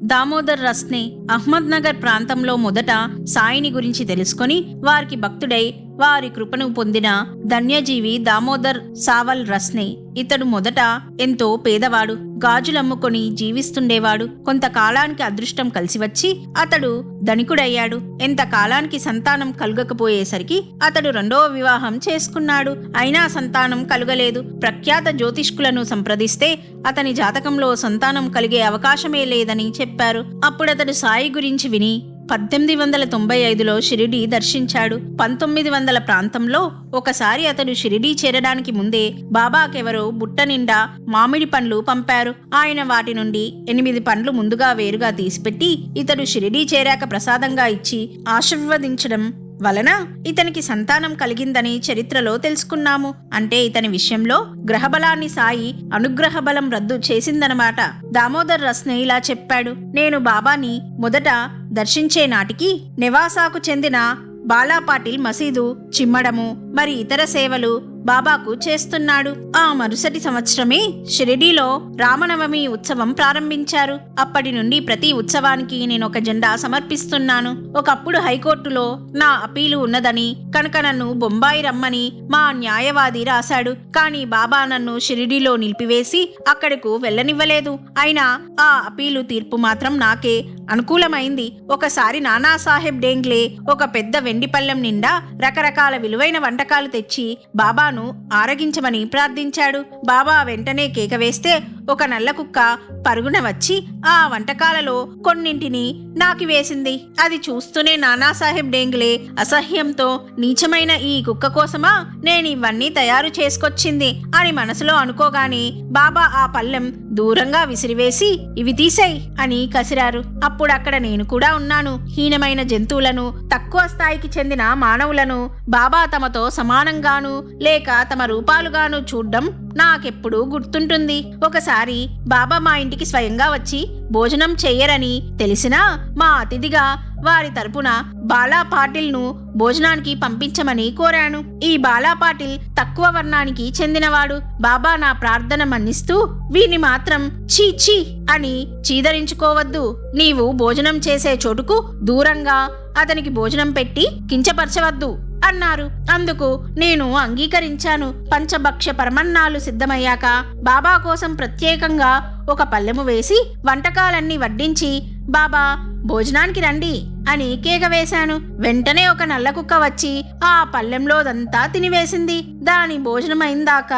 దామోదర్ రస్నే అహ్మద్ నగర్ ప్రాంతంలో మొదట సాయిని గురించి తెలుసుకొని వారికి భక్తుడై వారి కృపను పొందిన ధన్యజీవి దామోదర్ సావల్ రస్నే. ఇతడు మొదట ఎంతో పేదవాడు, గాజులమ్ముకొని జీవిస్తుండేవాడు. కొంతకాలానికి అదృష్టం కలిసివచ్చి అతడు ధనికుడయ్యాడు. ఎంతకాలానికి సంతానం కలుగకపోయేసరికి అతడు రెండవ వివాహం చేసుకున్నాడు. అయినా సంతానం కలుగలేదు. ప్రఖ్యాత జ్యోతిష్కులను సంప్రదిస్తే అతని జాతకంలో సంతానం కలిగే అవకాశమే లేదని చెప్పారు. అప్పుడతడు సాయి గురించి విని 1895లో షిరిడీ దర్శించాడు. 1900 ప్రాంతంలో ఒకసారి అతడు షిరిడీ చేరడానికి ముందే బాబాకెవరో బుట్ట నిండా మామిడి పండ్లు పంపారు. ఆయన వాటి నుండి 8 పండ్లు ముందుగా వేరుగా తీసిపెట్టి ఇతడు షిరిడీ చేరాక ప్రసాదంగా ఇచ్చి ఆశీర్వదించడం వలన ఇతనికి సంతానం కలిగిందని చరిత్రలో తెలుసుకున్నాము. అంటే ఇతని విషయంలో గ్రహబలాన్ని సాయి అనుగ్రహ బలం రద్దు చేసిందనమాట. దామోదర్ రస్నే ఇలా చెప్పాడు. నేను బాబాని మొదట దర్శించే నాటికి నెవాసాకు చెందిన బాలాపాటిల్ మసీదు చిమ్మడము మరి ఇతర సేవలు బాబాకు చేస్తున్నాడు. ఆ మరుసటి సంవత్సరమే షిరిడీలో రామనవమి ఉత్సవం ప్రారంభించారు. అప్పటి నుండి ప్రతి ఉత్సవానికి నేను ఒక జెండా సమర్పిస్తున్నాను. ఒకప్పుడు హైకోర్టులో నా అపీలు ఉన్నదని కనుక నన్ను బొంబాయి రమ్మని మా న్యాయవాది రాశాడు. కానీ బాబా నన్ను షిరిడీలో నిలిపివేసి అక్కడకు వెళ్ళనివ్వలేదు. అయినా ఆ అపీలు తీర్పు మాత్రం నాకే అనుకూలమైంది. ఒకసారి నానాసాహెబ్ డేంగ్లే ఒక పెద్ద వెండి పళ్ళెం నిండా రకరకాల విలువైన వంటకాలు తెచ్చి బాబాను ఆరగించమని ప్రార్థించాడు. బాబా వెంటనే కేక వేస్తే ఒక నల్ల కుక్క పరుగున వచ్చి ఆ వంటకాలలో కొన్నింటిని నాకి వేసింది. అది చూస్తూనే నానాసాహెబ్ డేంగ్లే అసహ్యంతో నీచమైన ఈ కుక్క కోసమా నేను ఇవన్నీ తయారు చేసుకొచ్చింది అని మనసులో అనుకోగానే బాబా ఆ పళ్ళెం దూరంగా విసిరివేసి ఇవి తీసేయ్ అని కసిరారు. అప్పుడు అక్కడ నేను కూడా ఉన్నాను. హీనమైన జంతువులను, తక్కువ స్థాయికి చెందిన మానవులను బాబా తమతో సమానంగాను లేక తమ రూపాలుగాను చూడ్డం నాకెప్పుడు గుర్తుంటుంది. ఒకసారి బాబా మా ఇంటికి స్వయంగా వచ్చి భోజనం చెయ్యరని తెలిసినా మా అతిథిగా వారి తరపున బాలాపాటిల్ను భోజనానికి పంపించమని కోరాను. ఈ బాలాపాటిల్ తక్కువ వర్ణానికి చెందినవాడు. బాబా నా ప్రార్థన మన్నిస్తూ వీని మాత్రం ఛీ ఛీ అని చీదరించుకోవద్దు. నీవు భోజనం చేసే చోటుకు దూరంగా అతనికి భోజనం పెట్టి కించపరచవద్దు అన్నారు. అందుకు నేను అంగీకరించాను. పంచభక్ష పరమన్నాలు సిద్ధమయ్యాక బాబా కోసం ప్రత్యేకంగా ఒక పళ్ళెము వేసి వంటకాలన్నీ వడ్డించి బాబా భోజనానికి రండి అని కేక వేశాను. వెంటనే ఒక నల్ల కుక్క వచ్చి ఆ పళ్ళెంలోదంతా తినివేసింది. దాని భోజనమైందాక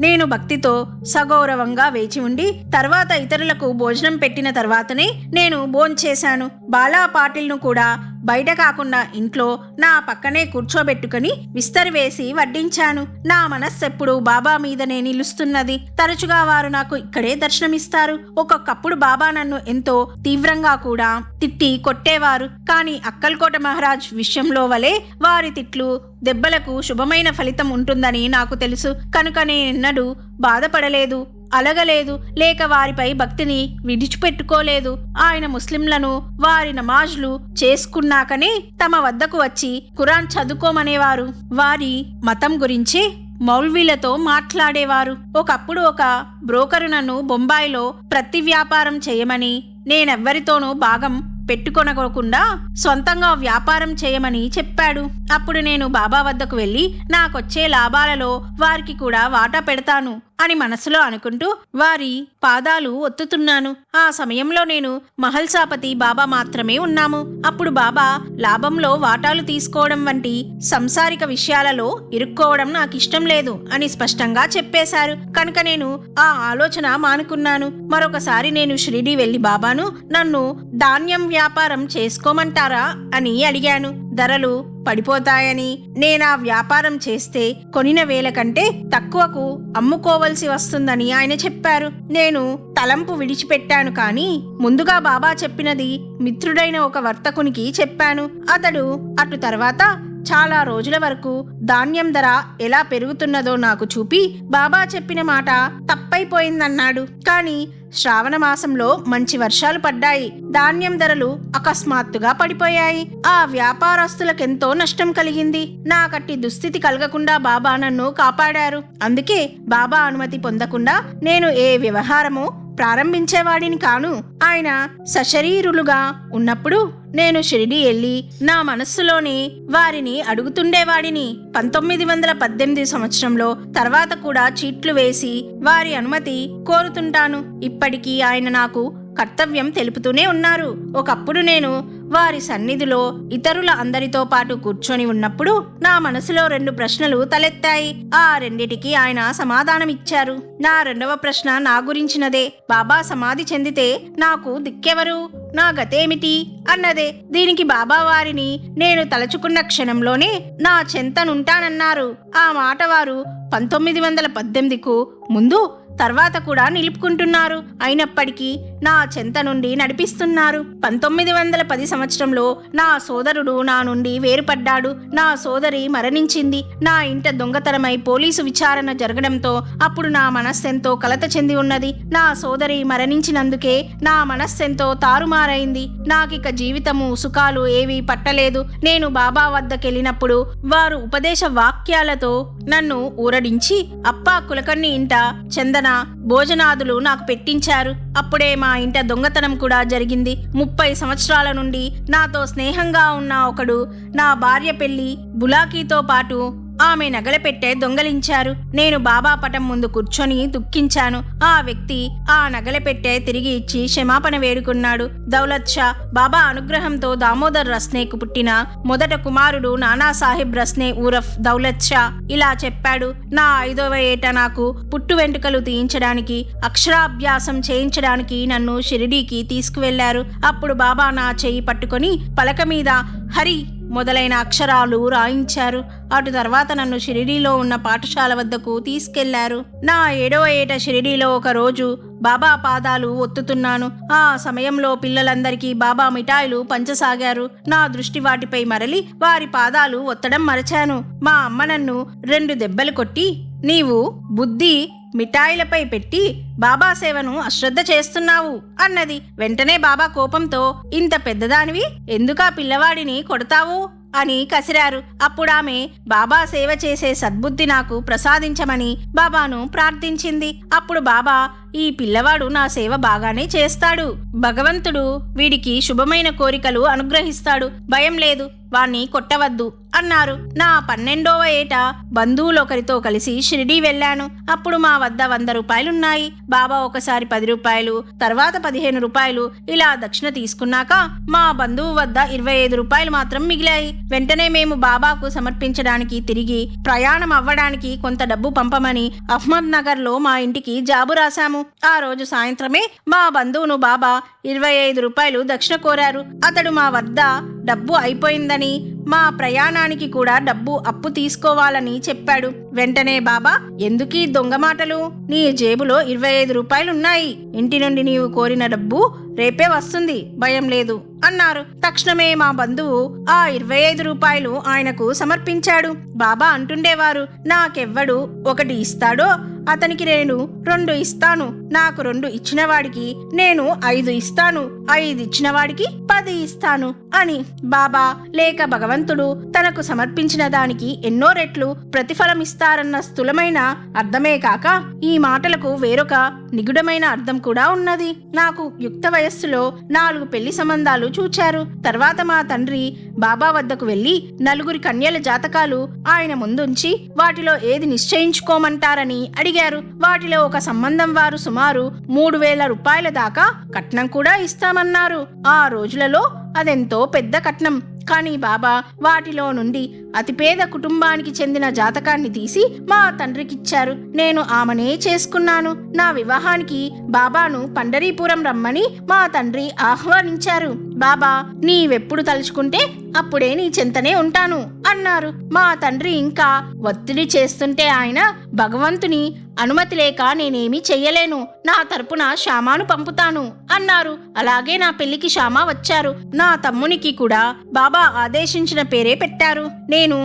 నేను భక్తితో సగౌరవంగా వేచి ఉండి తర్వాత ఇతరులకు భోజనం పెట్టిన తర్వాతనే నేను భోంచేశాను. బాలాపాటిల్ను కూడా బయట కాకుండా ఇంట్లో నా పక్కనే కూర్చోబెట్టుకుని విస్తరి వేసి వడ్డించాను. నా మనస్సెప్పుడు బాబా మీదనే నిలుస్తున్నది. తరచుగా వారు నాకు ఇక్కడే దర్శనమిస్తారు. ఒక్కొక్కప్పుడు బాబా నన్ను ఎంతో తీవ్రంగా కూడా తిట్టి కొట్టేవారు. కానీ అక్కల్కోట మహారాజ్ విషయంలో వలె వారి తిట్లు దెబ్బలకు శుభమైన ఫలితం ఉంటుందని నాకు తెలుసు. కనుక నేనెన్నడూ బాధపడలేదు, అలగలేదు, లేక వారిపై భక్తిని విడిచిపెట్టుకోలేదు. ఆయన ముస్లింలను వారి నమాజ్లు చేసుకున్నాకనే తమ వద్దకు వచ్చి ఖురాన్ చదువుకోమనేవారు. వారి మతం గురించి మౌల్వీలతో మాట్లాడేవారు. ఒకప్పుడు ఒక బ్రోకరు నన్ను బొంబాయిలో ప్రతి వ్యాపారం చేయమని, నేనెవ్వరితోనూ భాగం పెట్టుకొనకుండా సొంతంగా వ్యాపారం చేయమని చెప్పాడు. అప్పుడు నేను బాబా వద్దకు వెళ్ళి నాకొచ్చే లాభాలలో వారికి కూడా వాటా పెడతాను అని మనసులో అనుకుంటూ వారి పాదాలు ఒత్తుతున్నాను. ఆ సమయంలో నేను మహల్సాపతి బాబా మాత్రమే ఉన్నాము. అప్పుడు బాబా లాభంలో వాటాలు తీసుకోవడం వంటి సంసారిక విషయాలలో ఇరుక్కోవడం నాకిష్టం లేదు అని స్పష్టంగా చెప్పేశారు. కనుక నేను ఆ ఆలోచన మానుకున్నాను. మరొకసారి నేను షిరిడీ వెళ్లి బాబాను నన్ను ధాన్యం వ్యాపారం చేసుకోమంటారా అని అడిగాను. ధరలు పడిపోతాయని, నేనా వ్యాపారం చేస్తే కొనిన వేల కంటే తక్కువకు అమ్ముకోవలసి వస్తుందని ఆయన చెప్పారు. నేను తలంపు విడిచిపెట్టాను. కానీ ముందుగా బాబా చెప్పినది మిత్రుడైన ఒక వర్తకునికి చెప్పాను. అతడు అటు తర్వాత చాలా రోజుల వరకు ధాన్యం ధర ఎలా పెరుగుతున్నదో నాకు చూపి బాబా చెప్పిన మాట తప్పైపోయిందన్నాడు. కానీ శ్రావణ మాసంలో మంచి వర్షాలు పడ్డాయి. ధాన్యం ధరలు అకస్మాత్తుగా పడిపోయాయి. ఆ వ్యాపారస్తులకెంతో నష్టం కలిగింది. నాకట్టి దుస్థితి కలగకుండా బాబా నన్ను కాపాడారు. అందుకే బాబా అనుమతి పొందకుండా నేను ఏ వ్యవహారమో ప్రారంభించేవాడిని కాను. ఆయన సశరీరులుగా ఉన్నప్పుడు నేను షిరిడి వెళ్ళి నా మనస్సులోని వారిని అడుగుతుండేవాడిని. 1918 సంవత్సరంలో తర్వాత కూడా చీట్లు వేసి వారి అనుమతి కోరుతుంటాను. ఇప్పటికీ ఆయన నాకు కర్తవ్యం తెలుపుతూనే ఉన్నారు. ఒకప్పుడు నేను వారి సన్నిధిలో ఇతరుల అందరితో పాటు కూర్చొని ఉన్నప్పుడు నా మనసులో 2 ప్రశ్నలు తలెత్తాయి. ఆ రెండిటికి ఆయన సమాధానమిచ్చారు. నా 2వ ప్రశ్న నా గురించినదే. బాబా సమాధి చెందితే నాకు దిక్కెవరు, నా గతేమిటి అన్నదే. దీనికి బాబా వారిని నేను తలచుకున్న క్షణంలోనే నా చెంతనుంటానన్నారు. ఆ మాట వారు 1918కు ముందు తర్వాత కూడా నిలుపుకుంటున్నారు. అయినప్పటికీ నా చెంత నుండి నడిపిస్తున్నారు. 1910 సంవత్సరంలో నా సోదరుడు నా నుండి వేరుపడ్డాడు. నా సోదరి మరణించింది. నా ఇంట దొంగతనమై పోలీసు విచారణ జరగడంతో అప్పుడు నా మనస్సెంతో కలత చెంది ఉన్నది. నా సోదరి మరణించినందుకే నా మనస్సెంతో తారుమారైంది. నాకిక జీవితము సుఖాలు ఏవీ పట్టలేదు. నేను బాబా వద్దకెళ్ళినప్పుడు వారు ఉపదేశ వాక్యాలతో నన్ను ఊరడించి అప్పా కులకర్ణి ఇంట చందన భోజనాదులు నాకు పెట్టించారు. అప్పుడే మా ఇంట దొంగతనం కూడా జరిగింది. 30 సంవత్సరాల నుండి నాతో స్నేహంగా ఉన్న ఒకడు నా భార్య పెళ్లి బులాకీతో పాటు ఆమె నగల పెట్టే దొంగలించారు. నేను బాబా పటం ముందు కూర్చొని దుఃఖించాను. ఆ వ్యక్తి ఆ నగల పెట్టే తిరిగి ఇచ్చి క్షమాపణ వేడుకున్నాడు. దౌలత్ షా బాబా అనుగ్రహంతో దామోదర్ రస్నేకు పుట్టిన మొదట కుమారుడు నానాసాహెబ్ రస్నే ఊరఫ్ దౌలత్ షా ఇలా చెప్పాడు. నా 5వ ఏట నాకు పుట్టు వెంట్రుకలు తీయించడానికి, అక్షరాభ్యాసం చేయించడానికి నన్ను షిరిడీకి తీసుకువెళ్లారు. అప్పుడు బాబా నా చెయ్యి పట్టుకొని పలక మీద హరి మొదలైన అక్షరాలు రాయించారు. అటు తర్వాత నన్ను షిరిడీలో ఉన్న పాఠశాల వద్దకు తీసుకెళ్లారు. నా 7వ ఏట షిరిడీలో ఒక రోజు బాబా పాదాలు ఒత్తుతున్నాను. ఆ సమయంలో పిల్లలందరికీ బాబా మిఠాయిలు పంచసాగారు. నా దృష్టి వాటిపై మరలి వారి పాదాలు ఒత్తడం మరచాను. మా అమ్మ నన్ను 2 దెబ్బలు కొట్టి, నీవు బుద్ధి మిఠాయిలపై పెట్టి బాబా సేవను అశ్రద్ధ చేస్తున్నావు అన్నది. వెంటనే బాబా కోపంతో, ఇంత పెద్దదానివి ఎందుకా పిల్లవాడిని కొడతావు అని కసిరారు. అప్పుడామె బాబా సేవ చేసే సద్బుద్ధి నాకు ప్రసాదించమని బాబాను ప్రార్థించింది. అప్పుడు బాబా, ఈ పిల్లవాడు నా సేవ బాగానే చేస్తాడు. భగవంతుడు వీడికి శుభమైన కోరికలు అనుగ్రహిస్తాడు. భయం లేదు, వాణ్ణి కొట్టవద్దు అన్నారు. నా 12వ ఏట బంధువులొకరితో కలిసి షిరిడీ వెళ్ళాను. అప్పుడు మా వద్ద 100 రూపాయలున్నాయి. బాబా ఒకసారి 10 రూపాయలు, తర్వాత 15 రూపాయలు ఇలా దక్షిణ తీసుకున్నాక మా బంధువు వద్ద 25 రూపాయలు మాత్రం మిగిలాయి. వెంటనే మేము బాబాకు సమర్పించడానికి తిరిగి ప్రయాణం అవ్వడానికి కొంత డబ్బు పంపమని అహ్మద్ నగర్ లో మా ఇంటికి జాబు రాశాము. ఆ రోజు సాయంత్రమే మా బంధువును బాబా 25 రూపాయలు దక్షిణ కోరారు. అతడు మా వద్ద డబ్బు అయిపోయిందని, మా ప్రయాణానికి కూడా డబ్బు అప్పు తీసుకోవాలని చెప్పాడు. వెంటనే బాబా, ఎందుకీ దొంగ మాటలు? నీ జేబులో 25 రూపాయలున్నాయి. ఇంటి నుండి నీవు కోరిన డబ్బు రేపే వస్తుంది, భయం లేదు అన్నారు. తక్షణమే మా బంధువు ఆ 25 రూపాయలు ఆయనకు సమర్పించాడు. బాబా అంటుండేవారు, నాకెవ్వడు 1 ఇస్తాడో అతనికి నేను 2 ఇస్తాను. నాకు 2 ఇచ్చినవాడికి నేను 5 ఇస్తాను. 5 ఇచ్చినవాడికి 10 ఇస్తాను అని. బాబా లేక భగవంతుడు తనకు సమర్పించిన దానికి ఎన్నో రెట్లు ప్రతిఫలమిస్తారన్న స్థూలమైన అర్థమే కాక ఈ మాటలకు వేరొక నిగుడమైన అర్థం కూడా ఉన్నది. నాకు యుక్త వయస్సులో 4 పెళ్లి సంబంధాలు చూచారు. తర్వాత మా తండ్రి బాబా వద్దకు వెళ్లి 4 కన్యల జాతకాలు ఆయన ముందుంచి వాటిలో ఏది నిశ్చయించుకోమంటారని అడిగారు. వాటిలో ఒక సంబంధం వారు సుమారు 3000 రూపాయల దాకా కట్నం కూడా ఇస్తామన్నారు. ఆ రోజులలో అదెంతో పెద్ద కట్నం. కానీ బాబా వాటిలో నుండి అతిపేద కుటుంబానికి చెందిన జాతకాన్ని తీసి మా తండ్రికిచ్చారు. నేను ఆమెనే చేసుకున్నాను. నా వివాహానికి బాబాను పండరీపురం రమ్మని మా తండ్రి ఆహ్వానించారు. బాబా, నీవెప్పుడు తలుచుకుంటే అప్పుడే నీ చెంతనే ఉంటాను అన్నారు. మా తండ్రి ఇంకా ఒత్తిడి చేస్తుంటే ఆయన, భగవంతుని అనుమతి లేక నేనేమీ చెయ్యలేను, నా తరపున శ్యామాను పంపుతాను అన్నారు. అలాగే నా పెళ్లికి శ్యామ వచ్చారు. నా తమ్మునికి కూడా బాబా ఆదేశించిన పేరే పెట్టారు. నేను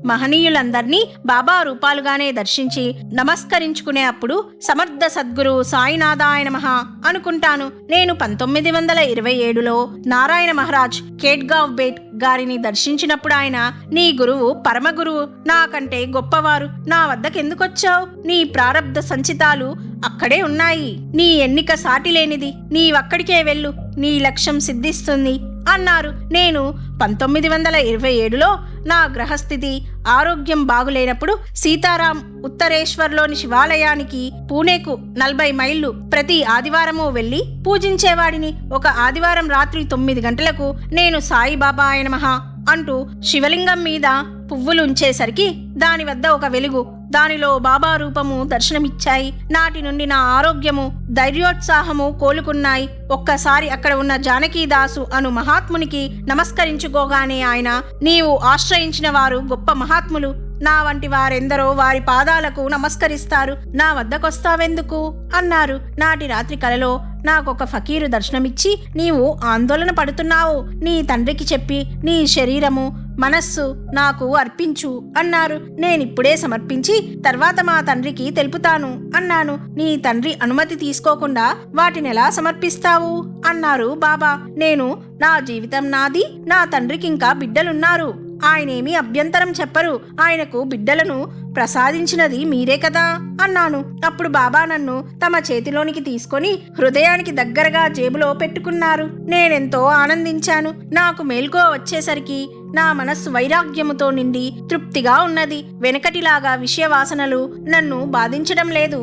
మహనీయులందర్నీ బాబా రూపాలుగానే దర్శించి నమస్కరించుకునే అప్పుడు సమర్థ సద్గురు సాయినాథాయ నమః అనుకుంటాను. నేను 1927లో నారాయణ మహారాజ్ కేట్గావ్ బేట్ గారిని దర్శించినప్పుడు ఆయన, నీ గురువు పరమ గురువు, నాకంటే గొప్పవారు, నా వద్దకెందుకొచ్చావు? నీ ప్రారబ్ధ సంచితాలు అక్కడే ఉన్నాయి, నీ ఎన్నిక సాటిలేనిది, నీవక్కడికే వెళ్ళు, నీ లక్ష్యం సిద్ధిస్తుంది అన్నారు. నేను 1927లో నా గ్రహస్థితి ఆరోగ్యం బాగులేనప్పుడు సీతారాం ఉత్తరేశ్వర్లోని శివాలయానికి పూణేకు 40 మైళ్ళు ప్రతి ఆదివారము వెళ్లి పూజించేవాడిని. ఒక ఆదివారం రాత్రి 9 గంటలకు నేను సాయిబాబాయ నమః అంటూ శివలింగం మీద పువ్వులు ఉంచేసరికి దాని వద్ద ఒక వెలుగు, దానిలో బాబా రూపము దర్శనమిచ్చాయి. నాటి నుండి నా ఆరోగ్యము ధైర్యోత్సాహము కోలుకున్నాయి. ఒక్కసారి అక్కడ ఉన్న జానకీదాసు అను మహాత్మునికి నమస్కరించుకోగానే ఆయన, నీవు ఆశ్రయించిన వారు గొప్ప మహాత్ములు, నా వంటి వారెందరో వారి పాదాలకు నమస్కరిస్తారు, నా వద్దకొస్తావెందుకు అన్నారు. నాటి రాత్రి కలలో నాకొక ఫకీరు దర్శనమిచ్చి, నీవు ఆందోళన పడుతున్నావు, నీ తండ్రికి చెప్పి నీ శరీరము మనస్సు నాకు అర్పించు అన్నారు. నేనిప్పుడే సమర్పించి తర్వాత మా తండ్రికి తెలుపుతాను అన్నాను. నీ తండ్రి అనుమతి తీసుకోకుండా వాటినెలా సమర్పిస్తావు అన్నారు బాబా. నేను, నా జీవితం నాది, నా తండ్రికింకా బిడ్డలున్నారు, ఆయనేమీ అభ్యంతరం చెప్పరు, ఆయనకు బిడ్డలను ప్రసాదించినది మీరే కదా అన్నాను. అప్పుడు బాబా నన్ను తమ చేతిలోనికి తీసుకొని హృదయానికి దగ్గరగా జేబులో పెట్టుకున్నారు. నేనెంతో ఆనందించాను. నాకు మేల్కో వచ్చేసరికి నా మనస్సు వైరాగ్యముతో నిండి తృప్తిగా ఉన్నది. వెనకటిలాగా విషయవాసనలు నన్ను బాధించడం లేదు.